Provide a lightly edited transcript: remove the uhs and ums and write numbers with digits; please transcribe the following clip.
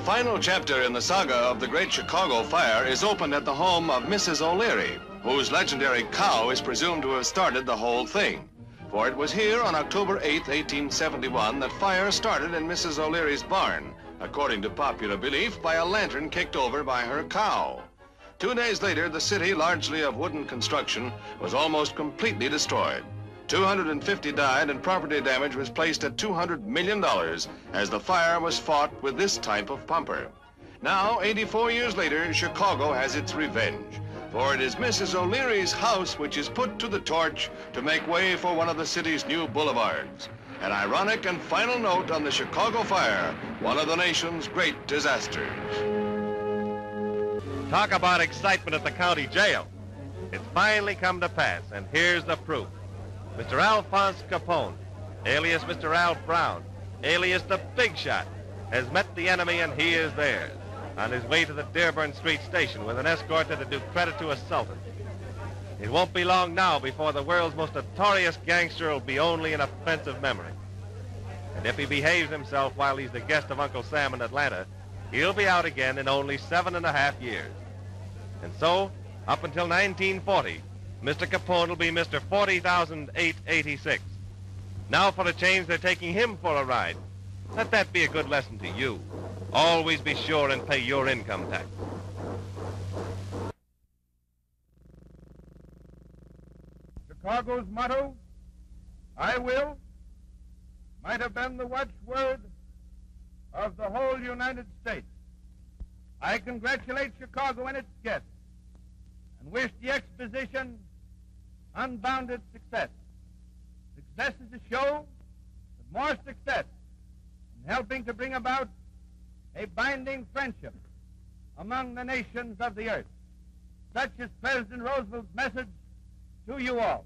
final chapter in the saga of the Great Chicago Fire is opened at the home of Mrs. O'Leary, whose legendary cow is presumed to have started the whole thing. For it was here on October 8, 1871, that fire started in Mrs. O'Leary's barn, according to popular belief, by a lantern kicked over by her cow. 2 days later, the city, largely of wooden construction, was almost completely destroyed. 250 died and property damage was placed at $200 million as the fire was fought with this type of pumper. Now, 84 years later, Chicago has its revenge. For it is Mrs. O'Leary's house which is put to the torch to make way for one of the city's new boulevards. An ironic and final note on the Chicago Fire, one of the nation's great disasters. Talk about excitement at the county jail. It's finally come to pass, and here's the proof. Mr. Alphonse Capone, alias Mr. Ralph Brown, alias the Big Shot, has met the enemy and he is theirs, on his way to the Dearborn Street station with an escort that'll do credit to a sultan. It won't be long now before the world's most notorious gangster will be only an offensive memory. And if he behaves himself while he's the guest of Uncle Sam in Atlanta, he'll be out again in only 7.5 years. And so, up until 1940, Mr. Capone will be Mr. 40,886. Now for a change, they're taking him for a ride. Let that be a good lesson to you. Always be sure and pay your income tax. Chicago's motto, I will, might have been the watchword of the whole United States. I congratulate Chicago and its guests and wish the exposition unbounded success. Success is to show, but more success in helping to bring about a binding friendship among the nations of the earth. Such is President Roosevelt's message to you all.